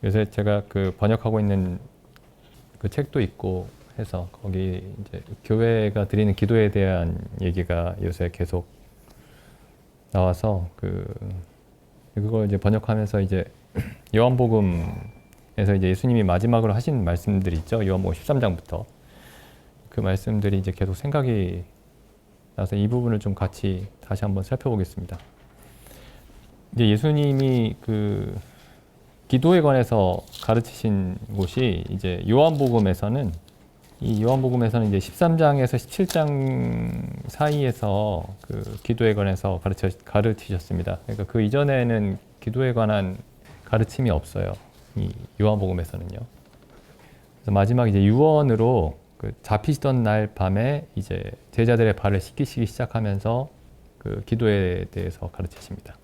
요새 제가 그 번역하고 있는 그 책도 있고 해서 거기 이제 교회가 드리는 기도에 대한 얘기가 요새 계속 나와서 그걸 이제 번역하면서 이제 요한복음에서 이제 예수님이 마지막으로 하신 말씀들이 있죠. 요한복음 13장부터 그 말씀들이 이제 계속 생각이 나서 이 부분을 좀 같이 다시 한번 살펴보겠습니다. 이제 예수님이 그 기도에 관해서 가르치신 곳이 이제 요한복음에서는 이제 13장에서 17장 사이에서 그 기도에 관해서 가르치셨습니다. 그러니까 그 이전에는 기도에 관한 가르침이 없어요. 이 요한복음에서는요. 그래서 마지막 이제 유언으로 그 잡히시던 날 밤에 이제 제자들의 발을 씻기시기 시작하면서 그 기도에 대해서 가르치십니다.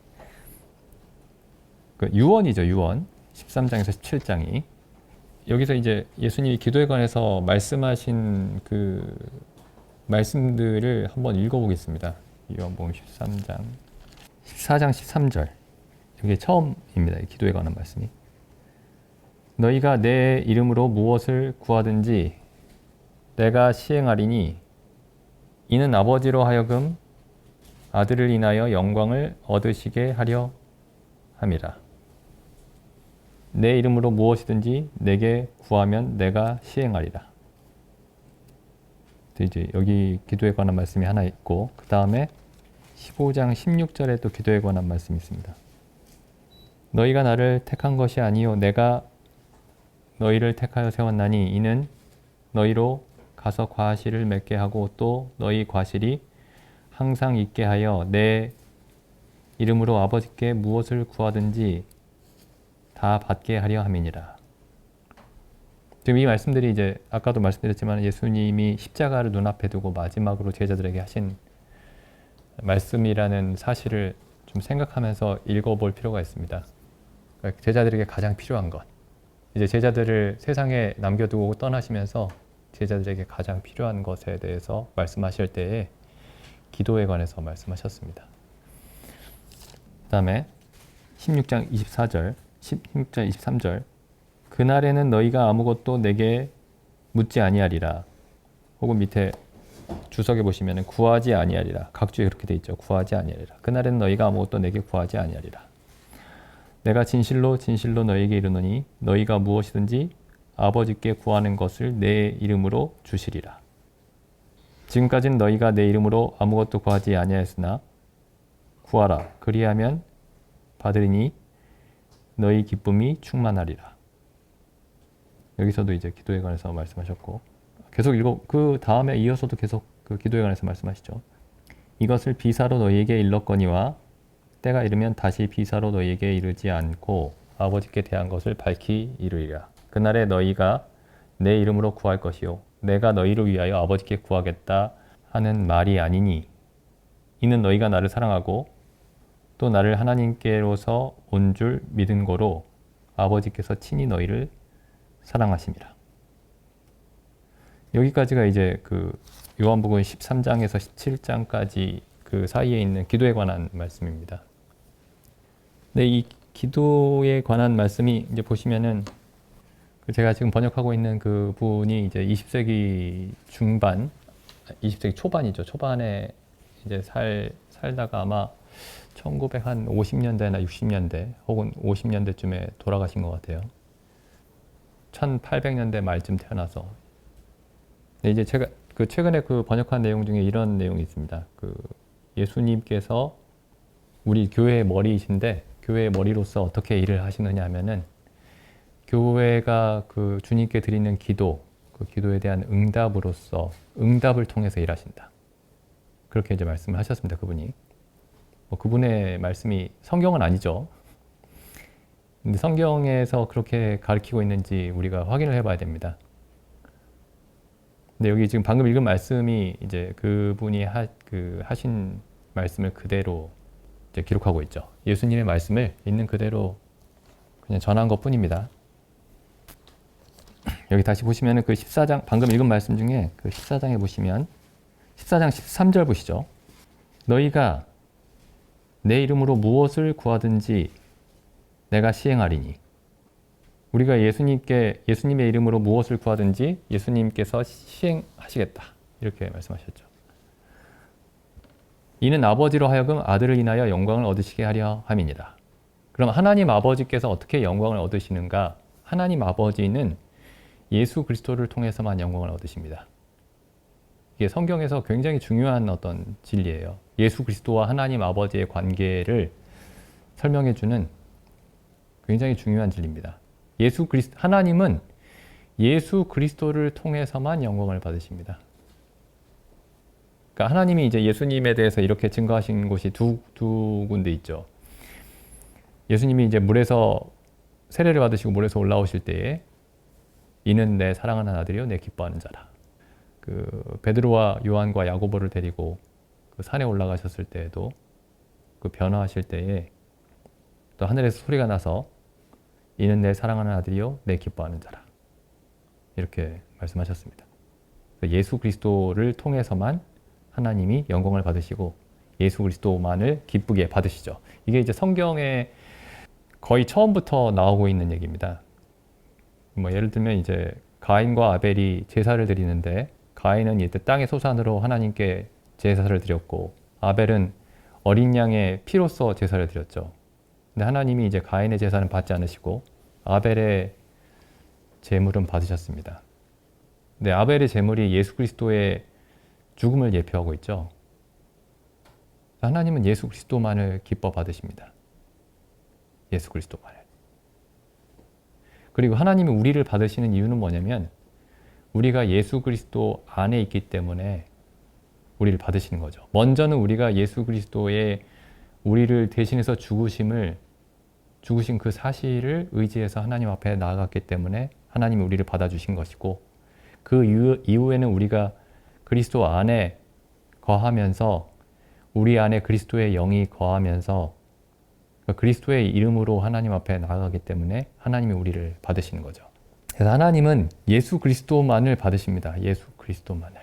그 유언이죠, 유언. 13장에서 17장이. 여기서 이제 예수님이 기도에 관해서 말씀하신 그 말씀들을 한번 읽어보겠습니다. 요한복음 13장, 14장 13절. 이게 처음입니다. 기도에 관한 말씀이. 너희가 내 이름으로 무엇을 구하든지 내가 시행하리니 이는 아버지로 하여금 아들을 인하여 영광을 얻으시게 하려 함이라. 내 이름으로 무엇이든지 내게 구하면 내가 시행하리라. 이제 여기 기도에 관한 말씀이 하나 있고 그 다음에 15장 16절에 또 기도에 관한 말씀이 있습니다. 너희가 나를 택한 것이 아니요 내가 너희를 택하여 세웠나니 이는 너희로 가서 과실을 맺게 하고 또 너희 과실이 항상 있게 하여 내 이름으로 아버지께 무엇을 구하든지 다 받게 하려 함이니라. 지금 이 말씀들이 이제 아까도 말씀드렸지만 예수님이 십자가를 눈앞에 두고 마지막으로 제자들에게 하신 말씀이라는 사실을 좀 생각하면서 읽어볼 필요가 있습니다. 그러니까 제자들에게 가장 필요한 것. 이제 제자들을 세상에 남겨두고 떠나시면서 제자들에게 가장 필요한 것에 대해서 말씀하실 때에 기도에 관해서 말씀하셨습니다. 그 다음에 16장 23절 그날에는 너희가 아무것도 내게 묻지 아니하리라. 혹은 밑에 주석에 보시면 구하지 아니하리라. 각주에 그렇게 돼 있죠. 구하지 아니하리라. 그날에는 너희가 아무것도 내게 구하지 아니하리라. 내가 진실로 진실로 너희에게 이르노니 너희가 무엇이든지 아버지께 구하는 것을 내 이름으로 주시리라. 지금까지는 너희가 내 이름으로 아무것도 구하지 아니하였으나 구하라. 그리하면 받으리니 너희 기쁨이 충만하리라. 여기서도 이제 기도에 관해서 말씀하셨고 계속 그 다음에 이어서도 계속 그 기도에 관해서 말씀하시죠. 이것을 비사로 너희에게 일렀거니와 때가 이르면 다시 비사로 너희에게 이르지 않고 아버지께 대한 것을 밝히 이르리라. 그날에 너희가 내 이름으로 구할 것이요 내가 너희를 위하여 아버지께 구하겠다 하는 말이 아니니 이는 너희가 나를 사랑하고 또 나를 하나님께로서 온 줄 믿은 거로 아버지께서 친히 너희를 사랑하심이라. 여기까지가 이제 그 요한복음 13장에서 17장까지 그 사이에 있는 기도에 관한 말씀입니다. 근데 이 기도에 관한 말씀이 이제 보시면은 제가 지금 번역하고 있는 그 분이 이제 20세기 중반, 20세기 초반이죠. 초반에 이제 살다가 아마 1950년대나 60년대 혹은 50년대쯤에 돌아가신 것 같아요. 1800년대 말쯤 태어나서. 근데 이제 제가 그 최근에 그 번역한 내용 중에 이런 내용이 있습니다. 그 예수님께서 우리 교회의 머리이신데 교회의 머리로서 어떻게 일을 하시느냐 하면은 교회가 그 주님께 드리는 기도, 그 기도에 대한 응답으로서 응답을 통해서 일하신다. 그렇게 이제 말씀을 하셨습니다. 그분이. 그분의 말씀이 성경은 아니죠. 근데 성경에서 그렇게 가르치고 있는지 우리가 확인을 해봐야 됩니다. 근데 여기 지금 방금 읽은 말씀이 이제 그분이 하신 말씀을 그대로 이제 기록하고 있죠. 예수님의 말씀을 있는 그대로 그냥 전한 것 뿐입니다. 여기 다시 보시면 그 14장, 방금 읽은 말씀 중에 그 14장에 보시면 14장 13절 보시죠. 너희가 내 이름으로 무엇을 구하든지 내가 시행하리니. 우리가 예수님의 이름으로 무엇을 구하든지 예수님께서 시행하시겠다. 이렇게 말씀하셨죠. 이는 아버지로 하여금 아들을 인하여 영광을 얻으시게 하려 함이니라. 그럼 하나님 아버지께서 어떻게 영광을 얻으시는가? 하나님 아버지는 예수 그리스도를 통해서만 영광을 얻으십니다. 이게 성경에서 굉장히 중요한 어떤 진리예요. 예수 그리스도와 하나님 아버지의 관계를 설명해주는 굉장히 중요한 진리입니다. 하나님은 예수 그리스도를 통해서만 영광을 받으십니다. 그러니까 하나님이 이제 예수님에 대해서 이렇게 증거하신 곳이 두 군데 있죠. 예수님이 이제 물에서 세례를 받으시고 물에서 올라오실 때에 이는 내 사랑하는 아들이요 내 기뻐하는 자라. 그 베드로와 요한과 야고보를 데리고 그 산에 올라가셨을 때에도 그 변화하실 때에 또 하늘에서 소리가 나서 이는 내 사랑하는 아들이요 내 기뻐하는 자라. 이렇게 말씀하셨습니다. 예수 그리스도를 통해서만 하나님이 영광을 받으시고 예수 그리스도만을 기쁘게 받으시죠. 이게 이제 성경에 거의 처음부터 나오고 있는 얘기입니다. 뭐 예를 들면 이제 가인과 아벨이 제사를 드리는데 가인은 이때 땅의 소산으로 하나님께 제사를 드렸고 아벨은 어린 양의 피로써 제사를 드렸죠. 근데 하나님이 이제 가인의 제사는 받지 않으시고 아벨의 제물은 받으셨습니다. 근데 아벨의 제물이 예수 그리스도의 죽음을 예표하고 있죠. 하나님은 예수 그리스도만을 기뻐 받으십니다. 예수 그리스도만을. 그리고 하나님이 우리를 받으시는 이유는 뭐냐면 우리가 예수 그리스도 안에 있기 때문에 우리를 받으시는 거죠. 먼저는 우리가 예수 그리스도의 우리를 대신해서 죽으신 그 사실을 의지해서 하나님 앞에 나아갔기 때문에 하나님이 우리를 받아주신 것이고 그 이후에는 우리가 그리스도 안에 거하면서 우리 안에 그리스도의 영이 거하면서 그리스도의 이름으로 하나님 앞에 나아가기 때문에 하나님이 우리를 받으시는 거죠. 그래서 하나님은 예수 그리스도만을 받으십니다. 예수 그리스도만을.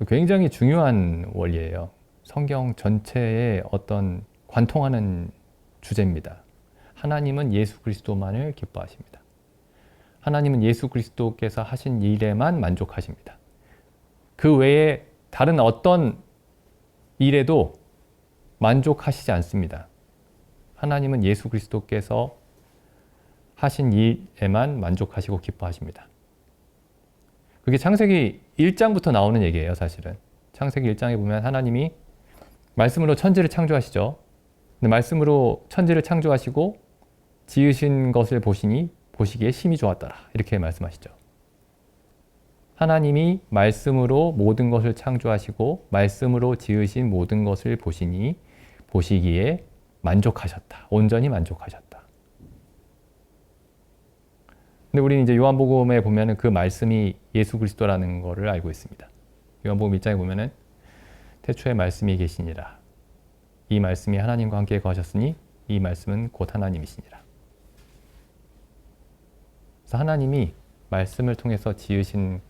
굉장히 중요한 원리예요. 성경 전체에 어떤 관통하는 주제입니다. 하나님은 예수 그리스도만을 기뻐하십니다. 하나님은 예수 그리스도께서 하신 일에만 만족하십니다. 그 외에 다른 어떤 일에도 만족하시지 않습니다. 하나님은 예수 그리스도께서 하신 일에만 만족하시고 기뻐하십니다. 그게 창세기 1장부터 나오는 얘기예요, 사실은. 창세기 1장에 보면 하나님이 말씀으로 천지를 창조하시죠. 근데 말씀으로 천지를 창조하시고 지으신 것을 보시기에 심히 좋았더라. 이렇게 말씀하시죠. 하나님이 말씀으로 모든 것을 창조하시고 말씀으로 지으신 모든 것을 보시기에 만족하셨다. 온전히 만족하셨다. 근데 우리는 이제 요한복음에 보면은 그 말씀이 예수 그리스도라는 것을 알고 있습니다. 요한복음 1장에 보면은 태초에 말씀이 계시니라. 이 말씀이 하나님과 함께 거하셨으니 이 말씀은 곧 하나님이시니라. 그래서 하나님이 말씀을 통해서 지으신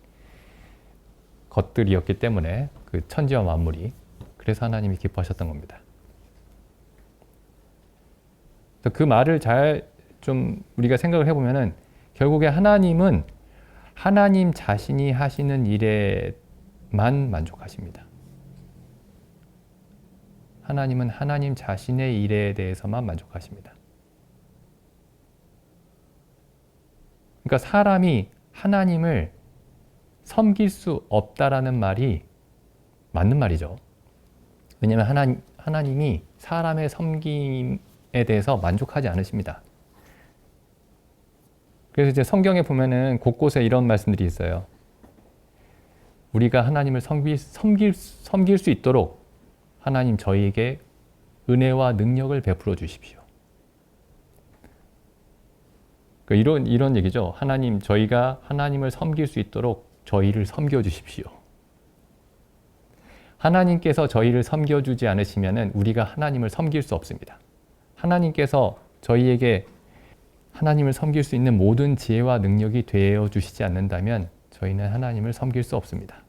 것들이었기 때문에 그 천지와 만물이 그래서 하나님이 기뻐하셨던 겁니다. 그 말을 잘 좀 우리가 생각을 해보면은 결국에 하나님은 하나님 자신이 하시는 일에만 만족하십니다. 하나님은 하나님 자신의 일에 대해서만 만족하십니다. 그러니까 사람이 하나님을 섬길 수 없다라는 말이 맞는 말이죠. 왜냐하면 하나님이 사람의 섬김에 대해서 만족하지 않으십니다. 그래서 이제 성경에 보면은 곳곳에 이런 말씀들이 있어요. 우리가 하나님을 섬길 수 있도록 하나님 저희에게 은혜와 능력을 베풀어 주십시오. 그러니까 이런 얘기죠. 저희가 하나님을 섬길 수 있도록 저희를 섬겨 주십시오. 하나님께서 저희를 섬겨주지 않으시면은 우리가 하나님을 섬길 수 없습니다. 하나님께서 저희에게 하나님을 섬길 수 있는 모든 지혜와 능력이 되어 주시지 않는다면 저희는 하나님을 섬길 수 없습니다.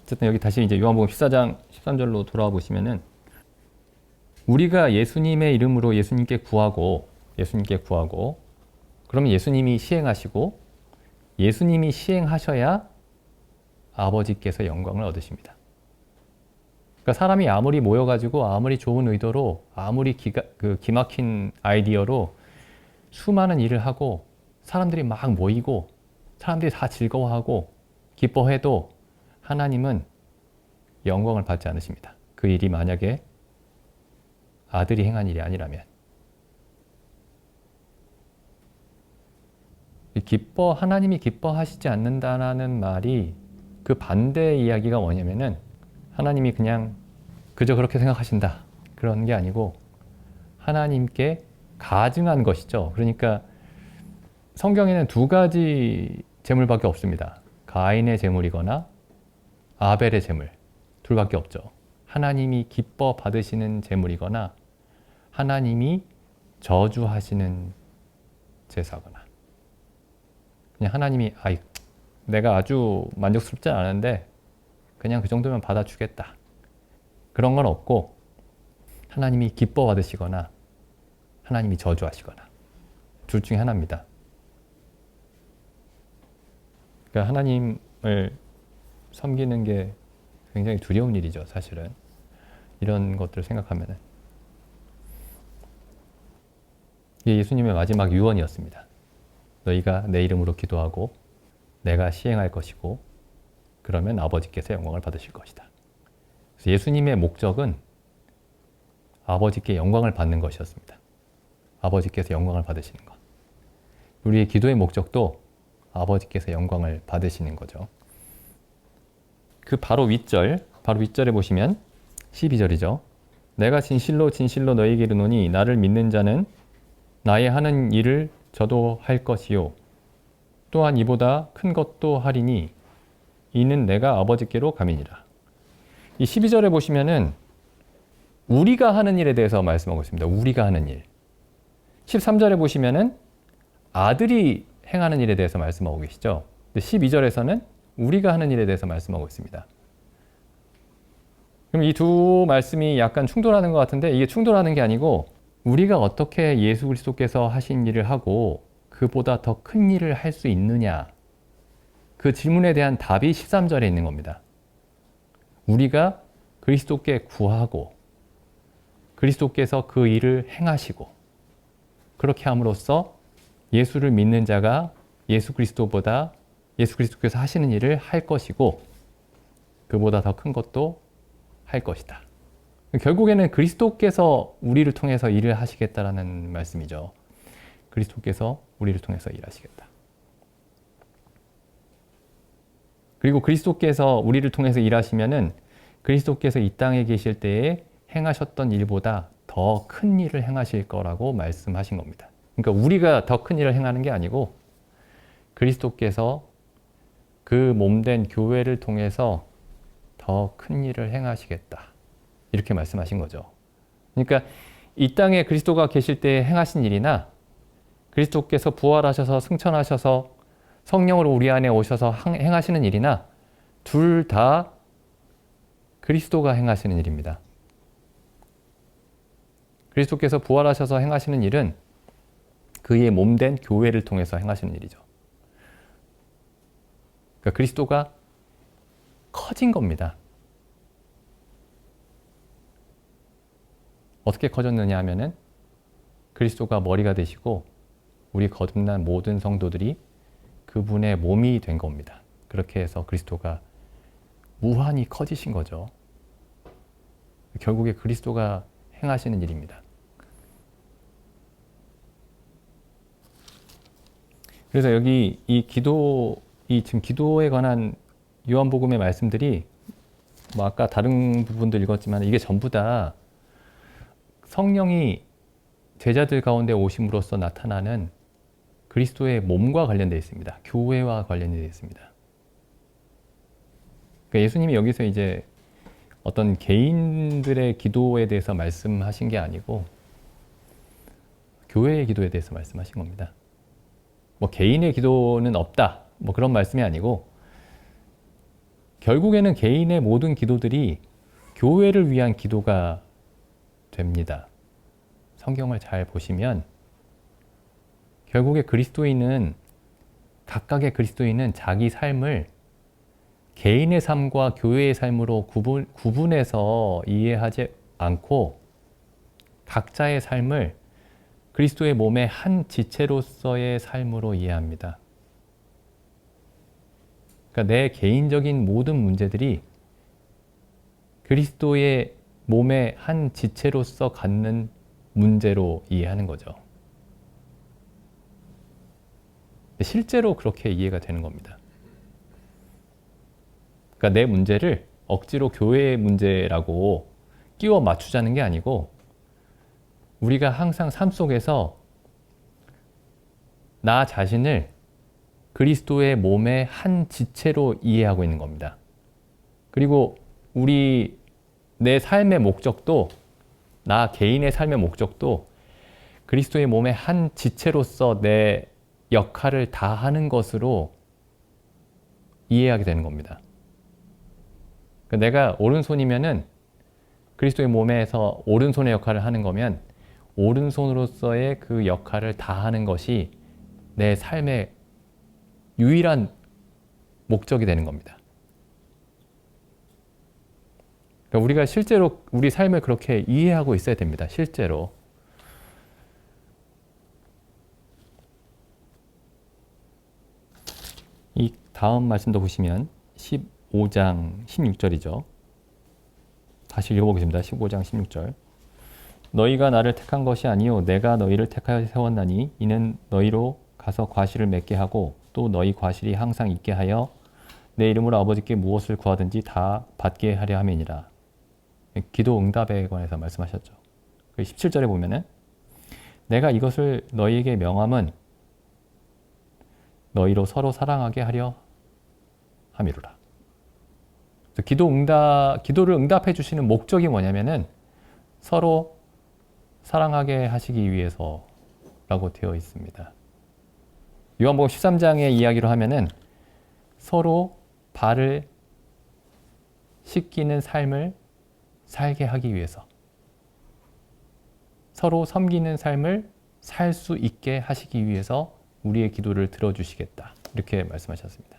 어쨌든 여기 다시 이제 요한복음 14장 13절로 돌아와 보시면은 우리가 예수님의 이름으로 예수님께 구하고 그러면 예수님이 시행하시고 예수님이 시행하셔야 아버지께서 영광을 얻으십니다. 그러니까 사람이 아무리 모여가지고 아무리 좋은 의도로 아무리 기막힌 아이디어로 수많은 일을 하고 사람들이 막 모이고 사람들이 다 즐거워하고 기뻐해도 하나님은 영광을 받지 않으십니다. 그 일이 만약에 아들이 행한 일이 아니라면. 하나님이 기뻐하시지 않는다는 말이 그 반대의 이야기가 뭐냐면은 하나님이 그냥 그저 그렇게 생각하신다 그런 게 아니고 하나님께 가증한 것이죠. 그러니까 성경에는 두 가지 제물밖에 없습니다. 가인의 제물이거나 아벨의 제물 둘밖에 없죠. 하나님이 기뻐 받으시는 제물이거나 하나님이 저주하시는 제사거나. 그냥 하나님이 내가 아주 만족스럽지 않은데 그냥 그 정도면 받아주겠다. 그런 건 없고 하나님이 기뻐 받으시거나 하나님이 저주하시거나 둘 중에 하나입니다. 그러니까 하나님을 섬기는 게 굉장히 두려운 일이죠, 사실은. 이런 것들을 생각하면은. 이게 예수님의 마지막 유언이었습니다. 너희가 내 이름으로 기도하고 내가 시행할 것이고 그러면 아버지께서 영광을 받으실 것이다. 그래서 예수님의 목적은 아버지께 영광을 받는 것이었습니다. 아버지께서 영광을 받으시는 것. 우리의 기도의 목적도 아버지께서 영광을 받으시는 거죠. 그 바로 윗절에 보시면 12절이죠. 내가 진실로 진실로 너희에게 이르노니 나를 믿는 자는 나의 하는 일을 저도 할 것이요 또한 이보다 큰 것도 하리니 이는 내가 아버지께로 감이니라. 이 12절에 보시면은 우리가 하는 일에 대해서 말씀하고 있습니다. 우리가 하는 일. 13절에 보시면은 아들이 행하는 일에 대해서 말씀하고 계시죠. 12절에서는 우리가 하는 일에 대해서 말씀하고 있습니다. 그럼 이 두 말씀이 약간 충돌하는 것 같은데 이게 충돌하는 게 아니고 우리가 어떻게 예수 그리스도께서 하신 일을 하고 그보다 더 큰 일을 할 수 있느냐 그 질문에 대한 답이 13절에 있는 겁니다. 우리가 그리스도께 구하고 그리스도께서 그 일을 행하시고 그렇게 함으로써 예수를 믿는 자가 예수 그리스도께서 하시는 일을 할 것이고 그보다 더 큰 것도 할 것이다. 결국에는 그리스도께서 우리를 통해서 일을 하시겠다라는 말씀이죠. 그리스도께서 우리를 통해서 일하시겠다. 그리고 그리스도께서 우리를 통해서 일하시면은 그리스도께서 이 땅에 계실 때에 행하셨던 일보다 더 큰 일을 행하실 거라고 말씀하신 겁니다. 그러니까 우리가 더 큰 일을 행하는 게 아니고 그리스도께서 그 몸된 교회를 통해서 더 큰 일을 행하시겠다. 이렇게 말씀하신 거죠. 그러니까 이 땅에 그리스도가 계실 때 행하신 일이나 그리스도께서 부활하셔서 승천하셔서 성령으로 우리 안에 오셔서 행하시는 일이나 둘 다 그리스도가 행하시는 일입니다. 그리스도께서 부활하셔서 행하시는 일은 그의 몸된 교회를 통해서 행하시는 일이죠. 그러니까 그리스도가 커진 겁니다. 어떻게 커졌느냐 하면은 그리스도가 머리가 되시고 우리 거듭난 모든 성도들이 그분의 몸이 된 겁니다. 그렇게 해서 그리스도가 무한히 커지신 거죠. 결국에 그리스도가 행하시는 일입니다. 그래서 여기 지금 기도에 관한 요한복음의 말씀들이 뭐 아까 다른 부분도 읽었지만 이게 전부 다 성령이 제자들 가운데 오심으로써 나타나는 그리스도의 몸과 관련되어 있습니다. 교회와 관련되어 있습니다. 그러니까 예수님이 여기서 이제 어떤 개인들의 기도에 대해서 말씀하신 게 아니고 교회의 기도에 대해서 말씀하신 겁니다. 뭐 개인의 기도는 없다. 뭐 그런 말씀이 아니고 결국에는 개인의 모든 기도들이 교회를 위한 기도가 됩니다. 성경을 잘 보시면 결국에 각각의 그리스도인은 자기 삶을 개인의 삶과 교회의 삶으로 구분해서 이해하지 않고 각자의 삶을 그리스도의 몸의 한 지체로서의 삶으로 이해합니다. 그러니까 내 개인적인 모든 문제들이 그리스도의 몸의 한 지체로서 갖는 문제로 이해하는 거죠. 실제로 그렇게 이해가 되는 겁니다. 그러니까 내 문제를 억지로 교회의 문제라고 끼워 맞추자는 게 아니고 우리가 항상 삶 속에서 나 자신을 그리스도의 몸의 한 지체로 이해하고 있는 겁니다. 그리고 내 삶의 목적도, 나 개인의 삶의 목적도 그리스도의 몸의 한 지체로서 내 역할을 다하는 것으로 이해하게 되는 겁니다. 내가 오른손이면은 그리스도의 몸에서 오른손의 역할을 하는 거면 오른손으로서의 그 역할을 다하는 것이 내 삶의 유일한 목적이 되는 겁니다. 그러니까 우리가 실제로 우리 삶을 그렇게 이해하고 있어야 됩니다. 실제로. 이 다음 말씀도 보시면 15장 16절이죠. 다시 읽어보겠습니다. 15장 16절. 너희가 나를 택한 것이 아니요 내가 너희를 택하여 세웠나니 이는 너희로 가서 과실을 맺게 하고 또 너희 과실이 항상 있게 하여 내 이름으로 아버지께 무엇을 구하든지 다 받게 하려 함이니라. 기도 응답에 관해서 말씀하셨죠. 17절에 보면은 내가 이것을 너희에게 명함은 너희로 서로 사랑하게 하려 함이로라. 기도를 응답해 주시는 목적이 뭐냐면은 서로 사랑하게 하시기 위해서라고 되어 있습니다. 요한복음 13장의 이야기로 하면은 서로 발을 씻기는 삶을 살게 하기 위해서, 서로 섬기는 삶을 살 수 있게 하시기 위해서 우리의 기도를 들어주시겠다. 이렇게 말씀하셨습니다.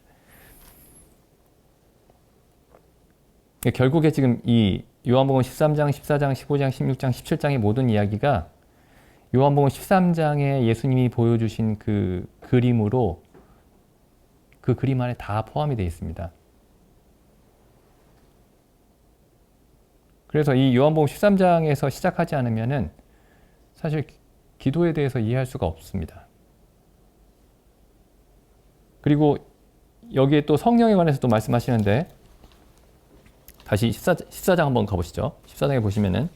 결국에 지금 이 요한복음 13장, 14장, 15장, 16장, 17장의 모든 이야기가 요한복음 13장에 예수님이 보여주신 그 그림으로 그 그림 안에 다 포함이 되어 있습니다. 그래서 이 요한복음 13장에서 시작하지 않으면은 사실 기도에 대해서 이해할 수가 없습니다. 그리고 여기에 또 성령에 관해서도 말씀하시는데 다시 14장 한번 가보시죠. 14장에 보시면은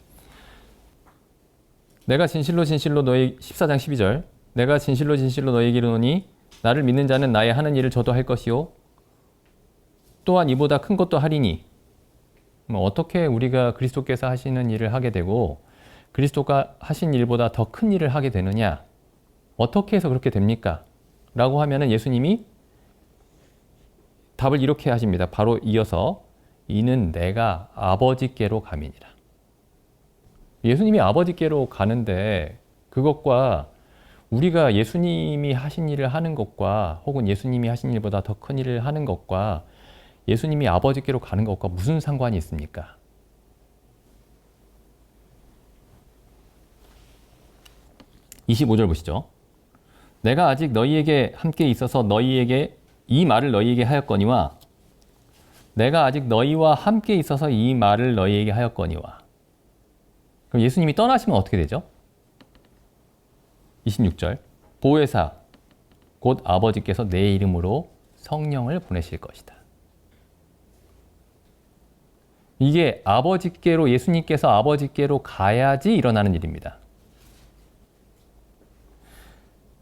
내가 진실로 너희 14장 12절 내가 진실로 너희에게 이르노니 나를 믿는 자는 나의 하는 일을 저도 할 것이요 또한 이보다 큰 것도 하리니. 어떻게 우리가 그리스도께서 하시는 일을 하게 되고 그리스도가 하신 일보다 더 큰 일을 하게 되느냐? 어떻게 해서 그렇게 됩니까? 라고 하면은 예수님이 답을 이렇게 하십니다. 바로 이어서 이는 내가 아버지께로 감이니라. 예수님이 아버지께로 가는데 그것과 우리가 예수님이 하신 일을 하는 것과 혹은 예수님이 하신 일보다 더 큰 일을 하는 것과 예수님이 아버지께로 가는 것과 무슨 상관이 있습니까? (25절) 보시죠. 내가 아직 너희에게 함께 있어서 너희에게 이 말을 너희에게 하였거니와 내가 아직 너희와 함께 있어서 이 말을 너희에게 하였거니와. 그럼 예수님이 떠나시면 어떻게 되죠? 26절 보혜사 곧 아버지께서 내 이름으로 성령을 보내실 것이다. 이게 아버지께로 예수님께서 아버지께로 가야지 일어나는 일입니다.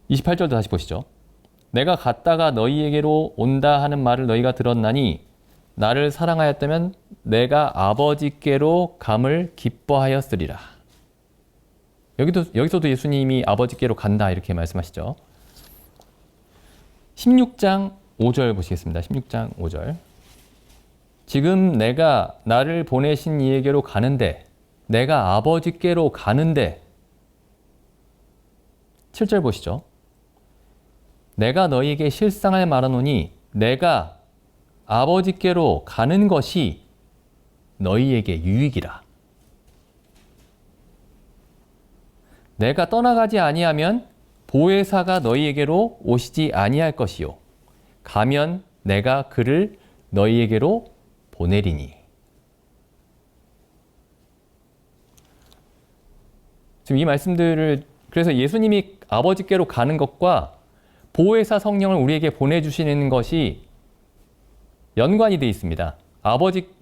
28절도 다시 보시죠. 내가 갔다가 너희에게로 온다 하는 말을 너희가 들었나니 나를 사랑하였다면 내가 아버지께로 감을 기뻐하였으리라. 여기서도 예수님이 아버지께로 간다 이렇게 말씀하시죠. 16장 5절 보시겠습니다. 16장 5절. 지금 내가 나를 보내신 이에게로 가는데 내가 아버지께로 가는데 7절 보시죠. 내가 너희에게 실상을 말하노니 내가 아버지께로 가는 것이 너희에게 유익이라. 내가 떠나가지 아니하면 보혜사가 너희에게로 오시지 아니할 것이요 가면 내가 그를 너희에게로 보내리니. 지금 이 말씀들을 그래서 예수님이 아버지께로 가는 것과 보혜사 성령을 우리에게 보내주시는 것이 연관이 되어 있습니다.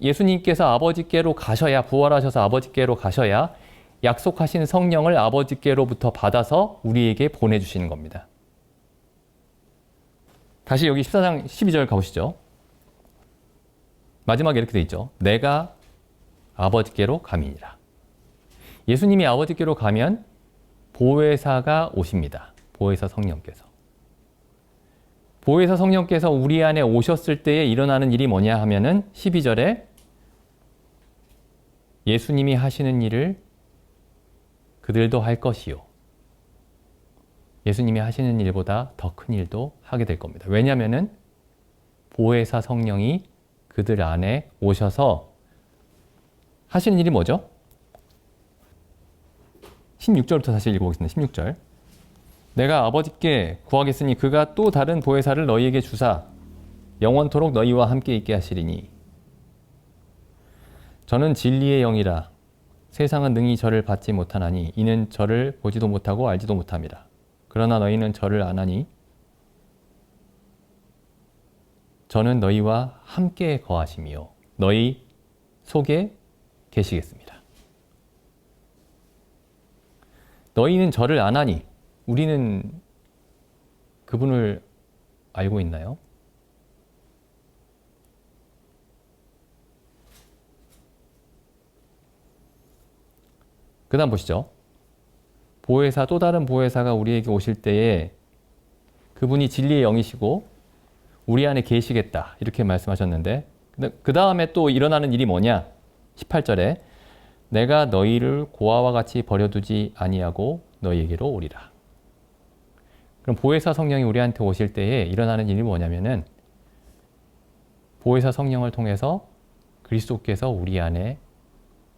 예수님께서 아버지께로 가셔야, 부활하셔서 아버지께로 가셔야 약속하신 성령을 아버지께로부터 받아서 우리에게 보내주시는 겁니다. 다시 여기 14장 12절 가보시죠. 마지막에 이렇게 되어 있죠. 내가 아버지께로 감이니라. 예수님이 아버지께로 가면 보혜사가 오십니다. 보혜사 성령께서. 보혜사 성령께서 우리 안에 오셨을 때에 일어나는 일이 뭐냐 하면은 12절에 예수님이 하시는 일을 그들도 할 것이요. 예수님이 하시는 일보다 더 큰 일도 하게 될 겁니다. 왜냐하면은 보혜사 성령이 그들 안에 오셔서 하시는 일이 뭐죠? 16절부터 다시 읽어보겠습니다. 16절. 내가 아버지께 구하겠으니 그가 또 다른 보혜사를 너희에게 주사 영원토록 너희와 함께 있게 하시리니 저는 진리의 영이라 세상은 능히 저를 받지 못하나니 이는 저를 보지도 못하고 알지도 못함이라. 그러나 너희는 저를 아나니 저는 너희와 함께 거하심이요 너희 속에 계시겠습니다. 너희는 저를 아나니 우리는 그분을 알고 있나요? 그 다음 보시죠. 보혜사, 또 다른 보혜사가 우리에게 오실 때에 그분이 진리의 영이시고 우리 안에 계시겠다 이렇게 말씀하셨는데 그 다음에 또 일어나는 일이 뭐냐? 18절에 내가 너희를 고아와 같이 버려두지 아니하고 너희에게로 오리라. 그럼 보혜사 성령이 우리한테 오실 때에 일어나는 일이 뭐냐면은 보혜사 성령을 통해서 그리스도께서 우리 안에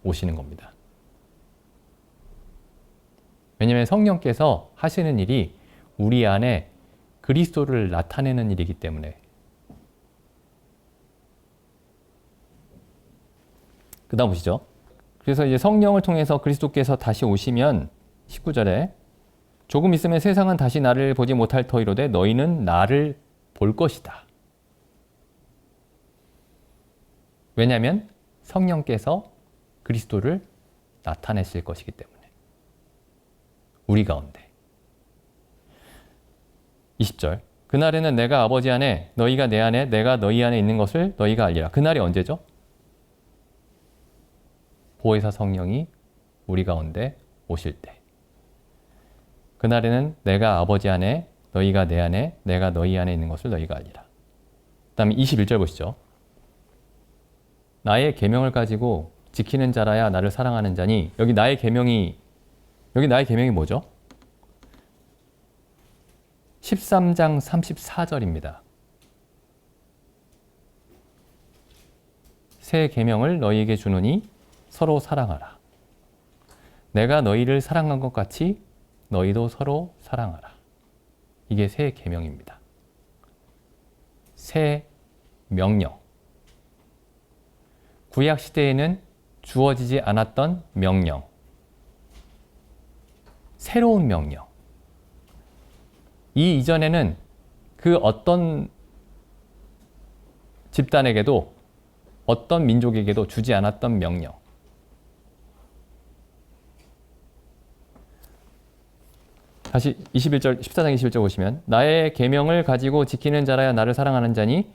오시는 겁니다. 왜냐하면 성령께서 하시는 일이 우리 안에 그리스도를 나타내는 일이기 때문에. 그 다음 보시죠. 그래서 이제 성령을 통해서 그리스도께서 다시 오시면 19절에 조금 있으면 세상은 다시 나를 보지 못할 터이로되 너희는 나를 볼 것이다. 왜냐하면 성령께서 그리스도를 나타내실 것이기 때문에. 우리 가운데. 20절. 그날에는 내가 아버지 안에 너희가 내 안에 내가 너희 안에 있는 것을 너희가 알리라. 그날이 언제죠? 보혜사 성령이 우리 가운데 오실 때. 그날에는 내가 아버지 안에 너희가 내 안에 내가 너희 안에 있는 것을 너희가 알리라. 그 다음에 21절 보시죠. 나의 계명을 가지고 지키는 자라야 나를 사랑하는 자니 여기 나의 계명이 뭐죠? 13장 34절입니다. 새 계명을 너희에게 주노니 서로 사랑하라. 내가 너희를 사랑한 것 같이 너희도 서로 사랑하라. 이게 새 계명입니다. 새 명령. 구약 시대에는 주어지지 않았던 명령. 새로운 명령. 이 이전에는 그 어떤 집단에게도 어떤 민족에게도 주지 않았던 명령. 다시 14장 21절 보시면 나의 계명을 가지고 지키는 자라야 나를 사랑하는 자니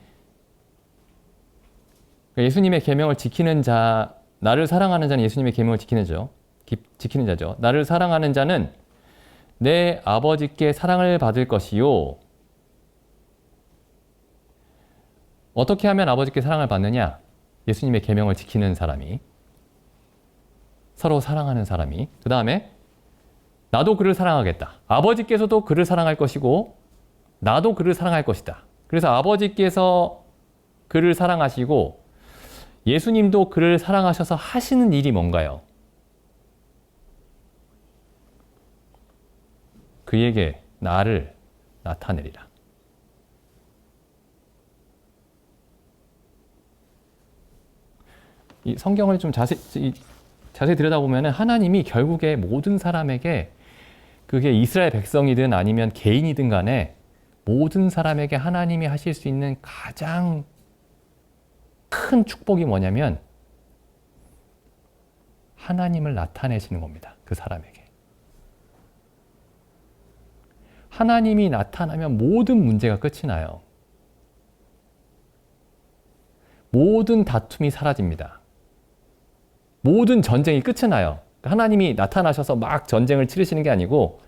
예수님의 계명을 지키는 자, 나를 사랑하는 자는 예수님의 계명을 지키는 자죠. 나를 사랑하는 자는 내 아버지께 사랑을 받을 것이요. 어떻게 하면 아버지께 사랑을 받느냐? 예수님의 계명을 지키는 사람이 서로 사랑하는 사람이. 그 다음에 나도 그를 사랑하겠다. 아버지께서도 그를 사랑할 것이고 나도 그를 사랑할 것이다. 그래서 아버지께서 그를 사랑하시고 예수님도 그를 사랑하셔서 하시는 일이 뭔가요? 그에게 나를 나타내리라. 이 성경을 좀 자세히 들여다보면 하나님이 결국에 모든 사람에게, 그게 이스라엘 백성이든 아니면 개인이든 간에 모든 사람에게 하나님이 하실 수 있는 가장 큰 축복이 뭐냐면 하나님을 나타내시는 겁니다. 그 사람에게. 하나님이 나타나면 모든 문제가 끝이 나요. 모든 다툼이 사라집니다. 모든 전쟁이 끝이 나요. 하나님이 나타나셔서 막 전쟁을 치르시는 게 아니고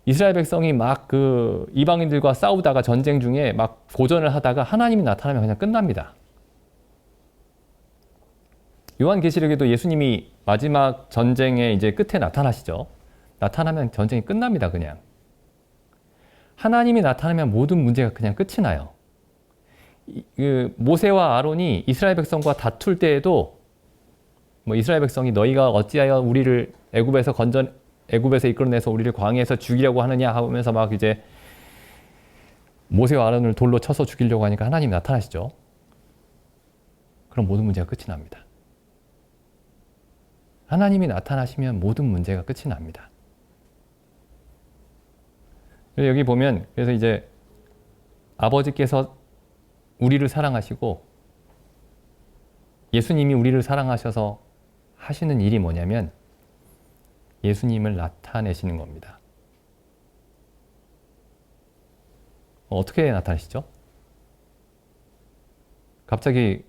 이스라엘 백성이 막 그 이방인들과 싸우다가 전쟁 중에 막 고전을 하다가 하나님이 나타나면 그냥 끝납니다. 요한계시록에도 예수님이 마지막 전쟁의 이제 끝에 나타나시죠. 나타나면 전쟁이 끝납니다, 그냥. 하나님이 나타나면 모든 문제가 그냥 끝이 나요. 모세와 아론이 이스라엘 백성과 다툴 때에도 뭐 이스라엘 백성이 너희가 어찌하여 우리를 애굽에서 이끌어내서 우리를 광야에서 죽이려고 하느냐 하면서 막 이제 모세와 아론을 돌로 쳐서 죽이려고 하니까 하나님이 나타나시죠. 그럼 모든 문제가 끝이 납니다. 하나님이 나타나시면 모든 문제가 끝이 납니다. 여기 보면 그래서 이제 아버지께서 우리를 사랑하시고 예수님이 우리를 사랑하셔서 하시는 일이 뭐냐면 예수님을 나타내시는 겁니다. 어떻게 나타내시죠? 갑자기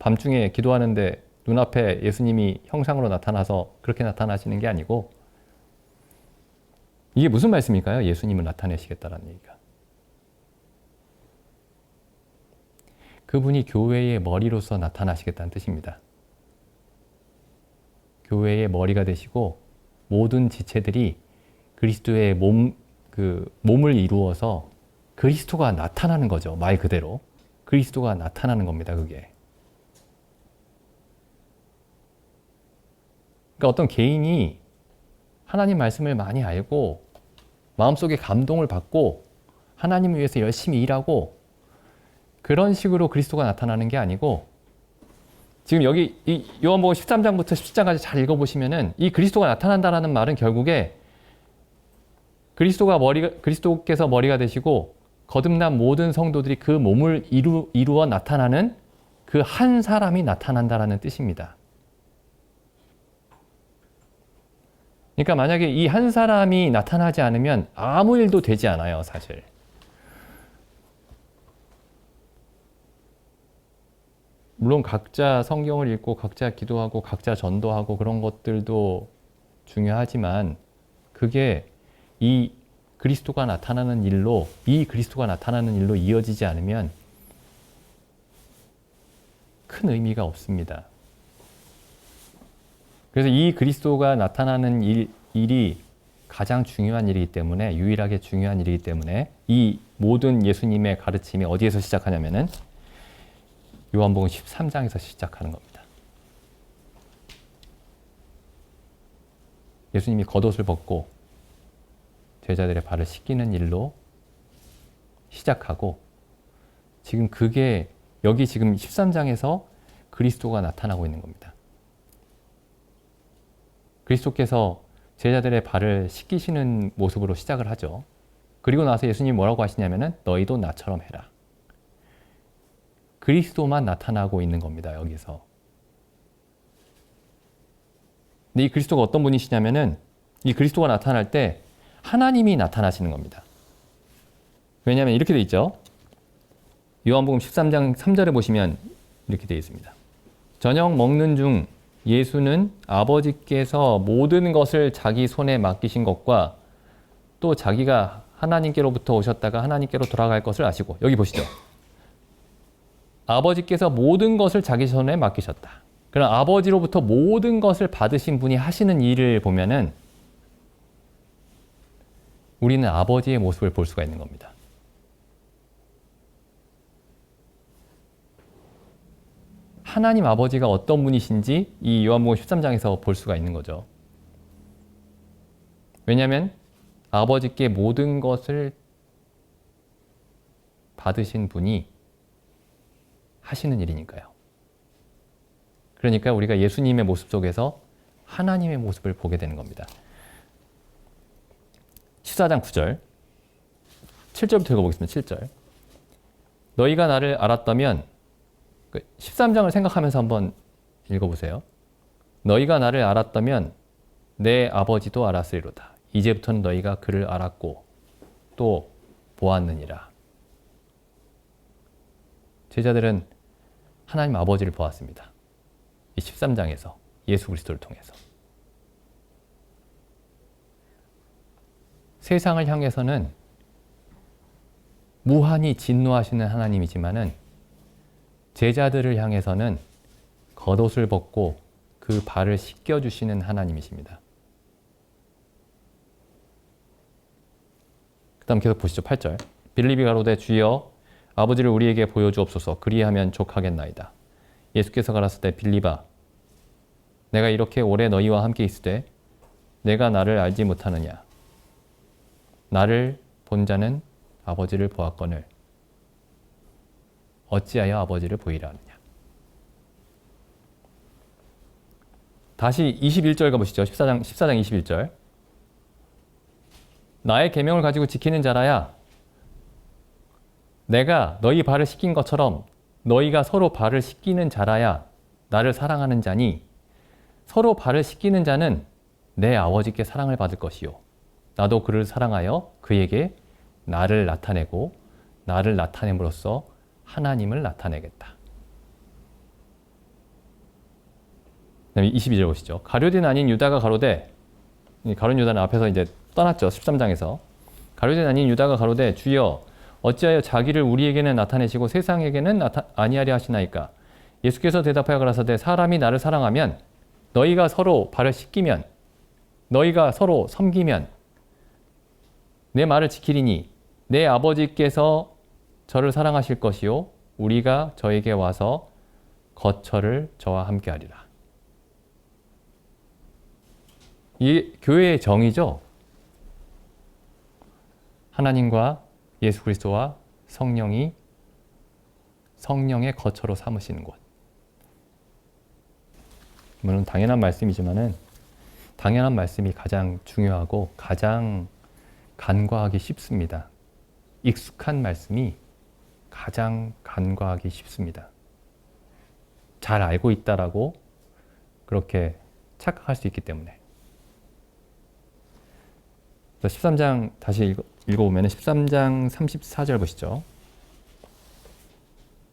밤중에 기도하는데 눈앞에 예수님이 형상으로 나타나서 그렇게 나타나시는 게 아니고, 이게 무슨 말씀일까요? 예수님을 나타내시겠다라는 얘기가. 그분이 교회의 머리로서 나타나시겠다는 뜻입니다. 교회의 머리가 되시고 모든 지체들이 그리스도의 몸을 이루어서 그리스도가 나타나는 거죠. 말 그대로. 그리스도가 나타나는 겁니다, 그게. 그러니까 어떤 개인이 하나님 말씀을 많이 알고 마음속에 감동을 받고 하나님을 위해서 열심히 일하고 그런 식으로 그리스도가 나타나는 게 아니고, 지금 여기 이 요한복음 13장부터 17장까지 잘 읽어보시면은 이 그리스도가 나타난다라는 말은 결국에 그리스도께서 머리가 되시고 거듭난 모든 성도들이 그 몸을 이루어 나타나는 그 한 사람이 나타난다라는 뜻입니다. 그러니까 만약에 이 한 사람이 나타나지 않으면 아무 일도 되지 않아요, 사실. 물론 각자 성경을 읽고 각자 기도하고 각자 전도하고 그런 것들도 중요하지만 그게 이 그리스도가 나타나는 일로 이어지지 않으면 큰 의미가 없습니다. 그래서 이 그리스도가 나타나는 일이 가장 중요한 일이기 때문에, 유일하게 중요한 일이기 때문에 이 모든 예수님의 가르침이 어디에서 시작하냐면은 요한복음 13장에서 시작하는 겁니다. 예수님이 겉옷을 벗고 제자들의 발을 씻기는 일로 시작하고, 지금 그게 여기 지금 13장에서 그리스도가 나타나고 있는 겁니다. 그리스도께서 제자들의 발을 씻기시는 모습으로 시작을 하죠. 그리고 나서 예수님이 뭐라고 하시냐면은 너희도 나처럼 해라. 그리스도만 나타나고 있는 겁니다, 여기서. 근데 이 그리스도가 어떤 분이시냐면은 이 그리스도가 나타날 때 하나님이 나타나시는 겁니다. 왜냐하면 이렇게 돼 있죠. 요한복음 13장 3절에 보시면 이렇게 되어 있습니다. 저녁 먹는 중 예수는 아버지께서 모든 것을 자기 손에 맡기신 것과 또 자기가 하나님께로부터 오셨다가 하나님께로 돌아갈 것을 아시고, 여기 보시죠. 아버지께서 모든 것을 자기 손에 맡기셨다. 그럼 아버지로부터 모든 것을 받으신 분이 하시는 일을 보면은 우리는 아버지의 모습을 볼 수가 있는 겁니다. 하나님 아버지가 어떤 분이신지 이 요한복음 13장에서 볼 수가 있는 거죠. 왜냐하면 아버지께 모든 것을 받으신 분이 하시는 일이니까요. 그러니까 우리가 예수님의 모습 속에서 하나님의 모습을 보게 되는 겁니다. 14장 9절 7절부터 읽어보겠습니다. 7절 너희가 나를 알았다면 13장을 생각하면서 한번 읽어보세요. 너희가 나를 알았다면 내 아버지도 알았으리로다. 이제부터는 너희가 그를 알았고 또 보았느니라. 제자들은 하나님 아버지를 보았습니다. 이 13장에서 예수 그리스도를 통해서. 세상을 향해서는 무한히 진노하시는 하나님이지만은 제자들을 향해서는 겉옷을 벗고 그 발을 씻겨주시는 하나님이십니다. 그 다음 계속 보시죠. 8절 빌립이 가로되 주여 아버지를 우리에게 보여주옵소서 그리하면 족하겠나이다. 예수께서 가라사대 빌립아 내가 이렇게 오래 너희와 함께 있으되 내가 나를 알지 못하느냐. 나를 본 자는 아버지를 보았거늘 어찌하여 아버지를 보이라 하느냐. 다시 21절 가보시죠. 14장 21절 나의 계명을 가지고 지키는 자라야 내가 너희 발을 씻긴 것처럼 너희가 서로 발을 씻기는 자라야 나를 사랑하는 자니 서로 발을 씻기는 자는 내 아버지께 사랑을 받을 것이요 나도 그를 사랑하여 그에게 나를 나타내고 나를 나타냄으로써 하나님을 나타내겠다. 그다음에 22절 보시죠. 가룟인 아닌 유다가 가로되 가룟 유다는 앞에서 이제 떠났죠. 13장에서 가룟인 아닌 유다가 가로되 주여 어찌하여 자기를 우리에게는 나타내시고 세상에게는 아니하려 하시나이까. 예수께서 대답하여 가라사대 사람이 나를 사랑하면 너희가 서로 발을 씻기면 너희가 서로 섬기면 내 말을 지키리니 내 아버지께서 저를 사랑하실 것이요 우리가 저에게 와서 거처를 저와 함께 하리라. 이 교회의 정의죠. 하나님과 예수 그리스도와 성령이 성령의 거처로 삼으시는 곳. 물론 당연한 말씀이지만은 당연한 말씀이 가장 중요하고 가장 간과하기 쉽습니다. 익숙한 말씀이 가장 간과하기 쉽습니다. 잘 알고 있다라고 그렇게 착각할 수 있기 때문에. 13장 다시 읽어보면 13장 34절 보시죠.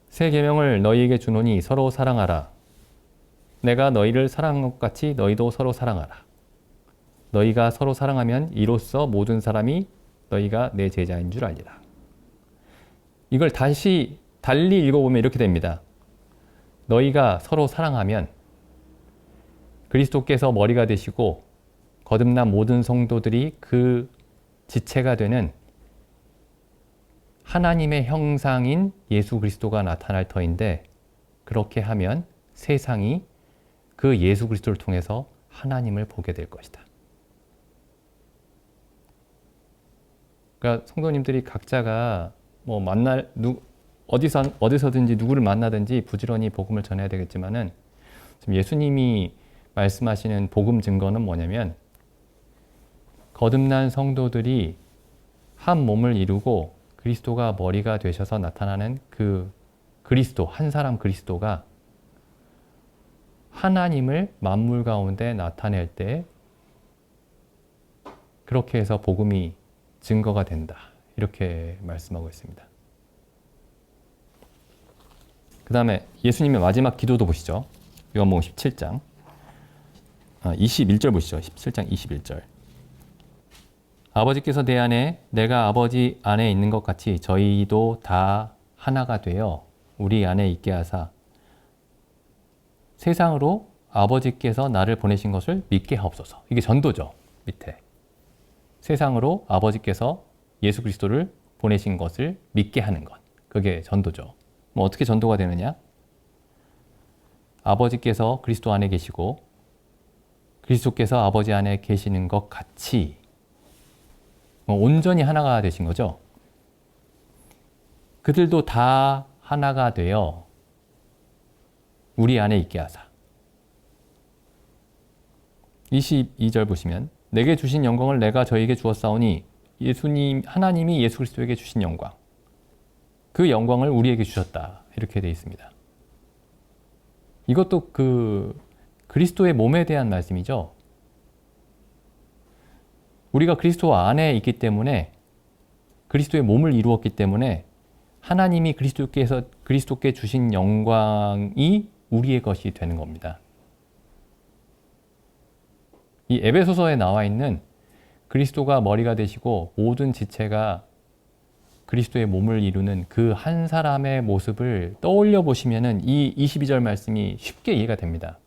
새 계명을 너희에게 주노니 서로 사랑하라. 내가 너희를 사랑한 것 같이 너희도 서로 사랑하라. 너희가 서로 사랑하면 이로써 모든 사람이 너희가 내 제자인 줄 알리라. 이걸 다시 달리 읽어보면 이렇게 됩니다. 너희가 서로 사랑하면 그리스도께서 머리가 되시고 거듭난 모든 성도들이 그 지체가 되는 하나님의 형상인 예수 그리스도가 나타날 터인데 그렇게 하면 세상이 그 예수 그리스도를 통해서 하나님을 보게 될 것이다. 그러니까 성도님들이 각자가 뭐 어디서든지 누구를 만나든지 부지런히 복음을 전해야 되겠지만은 지금 예수님이 말씀하시는 복음 증거는 뭐냐면 거듭난 성도들이 한 몸을 이루고 그리스도가 머리가 되셔서 나타나는 그 그리스도, 한 사람 그리스도가 하나님을 만물 가운데 나타낼 때 그렇게 해서 복음이 증거가 된다. 이렇게 말씀하고 있습니다. 그 다음에 예수님의 마지막 기도도 보시죠. 요한복음 17장 21절 보시죠. 17장 21절 아버지께서 내 안에 내가 아버지 안에 있는 것 같이 저희도 다 하나가 되어 우리 안에 있게 하사 세상으로 아버지께서 나를 보내신 것을 믿게 하옵소서. 이게 전도죠. 밑에. 세상으로 아버지께서 예수 그리스도를 보내신 것을 믿게 하는 것. 그게 전도죠. 뭐 어떻게 전도가 되느냐? 아버지께서 그리스도 안에 계시고 그리스도께서 아버지 안에 계시는 것 같이 온전히 하나가 되신 거죠. 그들도 다 하나가 되어 우리 안에 있게 하사. 22절 보시면 내게 주신 영광을 내가 저에게 주었사오니 하나님이 예수 그리스도에게 주신 영광. 그 영광을 우리에게 주셨다. 이렇게 되어 있습니다. 이것도 그리스도의 몸에 대한 말씀이죠. 우리가 그리스도 안에 있기 때문에 그리스도의 몸을 이루었기 때문에 하나님이 그리스도께 주신 영광이 우리의 것이 되는 겁니다. 이 에베소서에 나와 있는 그리스도가 머리가 되시고 모든 지체가 그리스도의 몸을 이루는 그 한 사람의 모습을 떠올려 보시면은 이 22절 말씀이 쉽게 이해가 됩니다.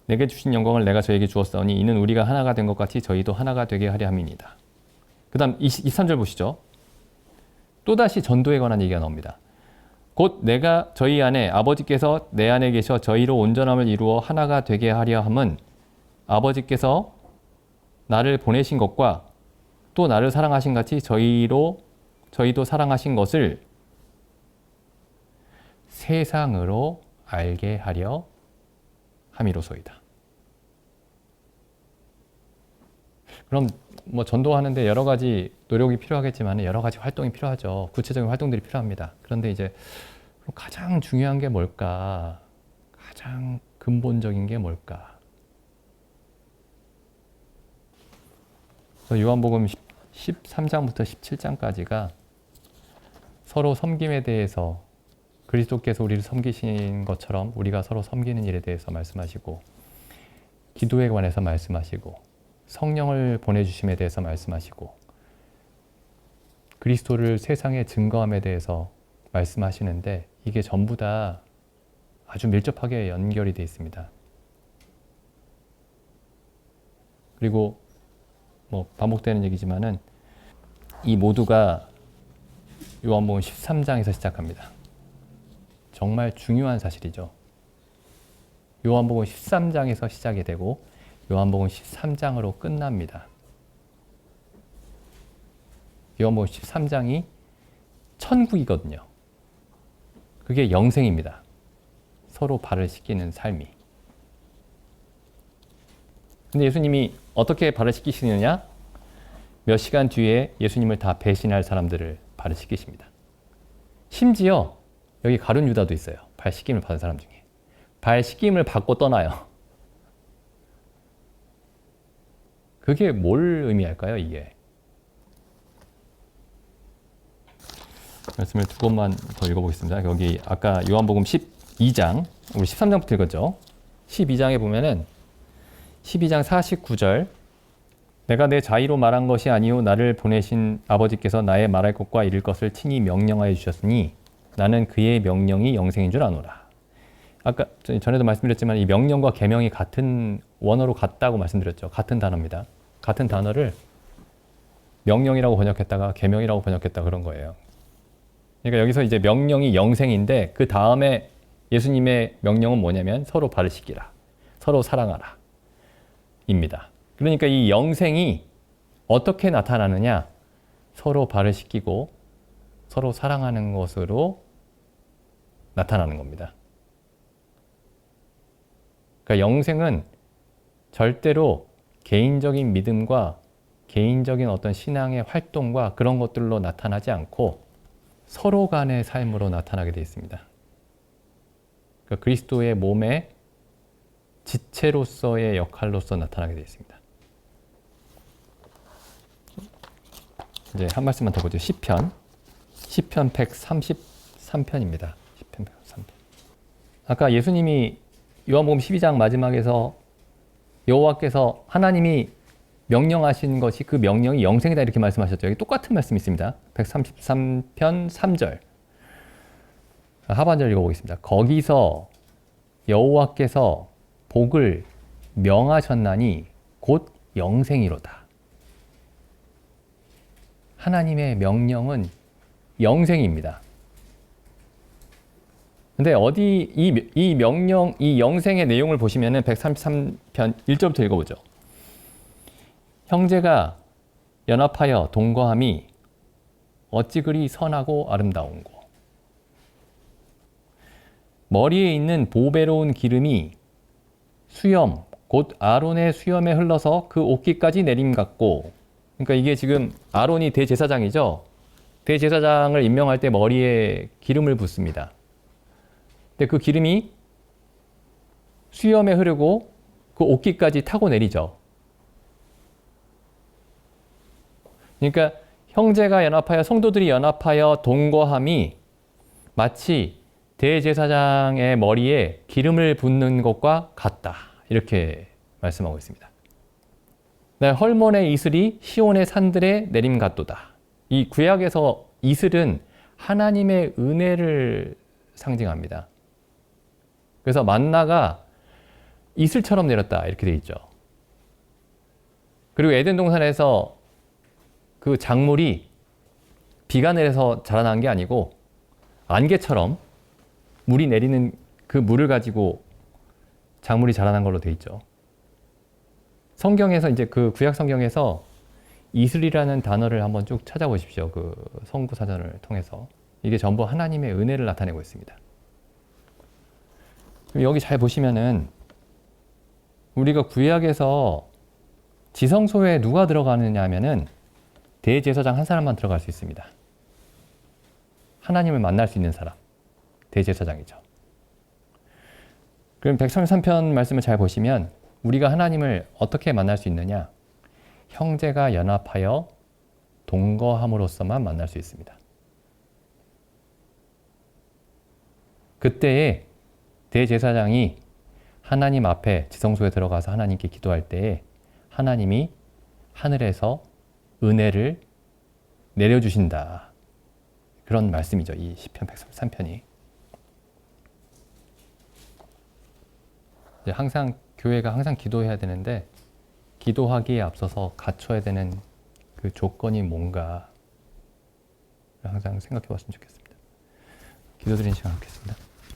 내게 주신 영광을 내가 저에게 주었사오니 이는 우리가 하나가 된 것 같이 저희도 하나가 되게 하려 함이니이다. 그 다음 23절 보시죠. 또다시 전도에 관한 얘기가 나옵니다. 곧 내가 저희 안에 아버지께서 내 안에 계셔 저희로 온전함을 이루어 하나가 되게 하려 함은 아버지께서 나를 보내신 것과 또 나를 사랑하신 같이 저희도 사랑하신 것을 세상으로 알게 하려 함이로소이다. 그럼 뭐 전도하는데 여러 가지 노력이 필요하겠지만 여러 가지 활동이 필요하죠. 구체적인 활동들이 필요합니다. 그런데 이제 가장 중요한 게 뭘까? 가장 근본적인 게 뭘까? 요한복음 13장부터 17장까지가 서로 섬김에 대해서 그리스도께서 우리를 섬기신 것처럼 우리가 서로 섬기는 일에 대해서 말씀하시고 기도에 관해서 말씀하시고 성령을 보내주심에 대해서 말씀하시고 그리스도를 세상에 증거함에 대해서 말씀하시는데 이게 전부 다 아주 밀접하게 연결이 되어 있습니다. 그리고 뭐 반복되는 얘기지만은 이 모두가 요한복음 13장에서 시작합니다. 정말 중요한 사실이죠. 요한복음 13장에서 시작이 되고 요한복음 13장으로 끝납니다. 요한복음 13장이 천국이거든요. 그게 영생입니다. 서로 발을 씻기는 삶이. 근데 예수님이 어떻게 발을 씻기시느냐? 몇 시간 뒤에 예수님을 다 배신할 사람들을 발을 씻기십니다. 심지어 여기 가룟 유다도 있어요. 발 씻김을 받은 사람 중에. 발 씻김을 받고 떠나요. 그게 뭘 의미할까요, 이게? 말씀을 두 번만 더 읽어보겠습니다. 여기 아까 요한복음 12장, 우리 13장부터 읽었죠? 12장에 보면은 12장 49절 내가 내 자의로 말한 것이 아니요 나를 보내신 아버지께서 나의 말할 것과 이를 것을 친히 명령하여 주셨으니 나는 그의 명령이 영생인 줄 아노라. 아까 전에도 말씀드렸지만 이 명령과 계명이 같은 원어로 같다고 말씀드렸죠. 같은 단어입니다. 같은 단어를 명령이라고 번역했다가 계명이라고 번역했다 그런 거예요. 그러니까 여기서 이제 명령이 영생인데 그 다음에 예수님의 명령은 뭐냐면 서로 발을 씻기라. 서로 사랑하라. 입니다. 그러니까 이 영생이 어떻게 나타나느냐? 서로 발을 씻기고 서로 사랑하는 것으로 나타나는 겁니다. 그러니까 영생은 절대로 개인적인 믿음과 개인적인 어떤 신앙의 활동과 그런 것들로 나타나지 않고 서로 간의 삶으로 나타나게 되어 있습니다. 그러니까 그리스도의 몸의 지체로서의 역할로서 나타나게 되어 있습니다. 이제 한 말씀만 더 보죠. 시편 133편입니다. 시편 133편. 아까 예수님이 요한복음 12장 마지막에서 여호와께서 하나님이 명령하신 것이 그 명령이 영생이다 이렇게 말씀하셨죠. 여기 똑같은 말씀이 있습니다. 133편 3절. 하반절 읽어보겠습니다. 거기서 여호와께서 복을 명하셨나니 곧 영생이로다. 하나님의 명령은 영생입니다. 근데 어디 이 명령, 이 영생의 내용을 보시면은 133편 1절부터 읽어보죠. 형제가 연합하여 동거함이 어찌 그리 선하고 아름다운고. 머리에 있는 보배로운 기름이 수염, 곧 아론의 수염에 흘러서 그 옷깃까지 내림 같고. 그러니까 이게 지금 아론이 대제사장이죠. 대제사장을 임명할 때 머리에 기름을 붓습니다. 근데 그 기름이 수염에 흐르고 그 옷깃까지 타고 내리죠. 그러니까 형제가 연합하여, 성도들이 연합하여 동거함이 마치 대제사장의 머리에 기름을 붓는 것과 같다. 이렇게 말씀하고 있습니다. 네, 헐몬의 이슬이 시온의 산들에 내림 같도다. 이 구약에서 이슬은 하나님의 은혜를 상징합니다. 그래서 만나가 이슬처럼 내렸다 이렇게 돼 있죠. 그리고 에덴 동산에서 그 작물이 비가 내려서 자라난 게 아니고 안개처럼 물이 내리는 그 물을 가지고 작물이 자라난 걸로 돼 있죠. 성경에서 이제 그 구약 성경에서 이슬이라는 단어를 한번 쭉 찾아보십시오. 그 성구 사전을 통해서. 이게 전부 하나님의 은혜를 나타내고 있습니다. 여기 잘 보시면은 우리가 구약에서 지성소에 누가 들어가느냐 하면은 대제사장 한 사람만 들어갈 수 있습니다. 하나님을 만날 수 있는 사람. 대제사장이죠. 그럼 133편 말씀을 잘 보시면 우리가 하나님을 어떻게 만날 수 있느냐? 형제가 연합하여 동거함으로써만 만날 수 있습니다. 그때에 대제사장이 하나님 앞에 지성소에 들어가서 하나님께 기도할 때에 하나님이 하늘에서 은혜를 내려주신다. 그런 말씀이죠. 이 시편 133편이. 항상 교회가 항상 기도해야 되는데 기도하기에 앞서서 갖춰야 되는 그 조건이 뭔가 항상 생각해 봤으면 좋겠습니다. 기도드리는 시간 갖겠습니다.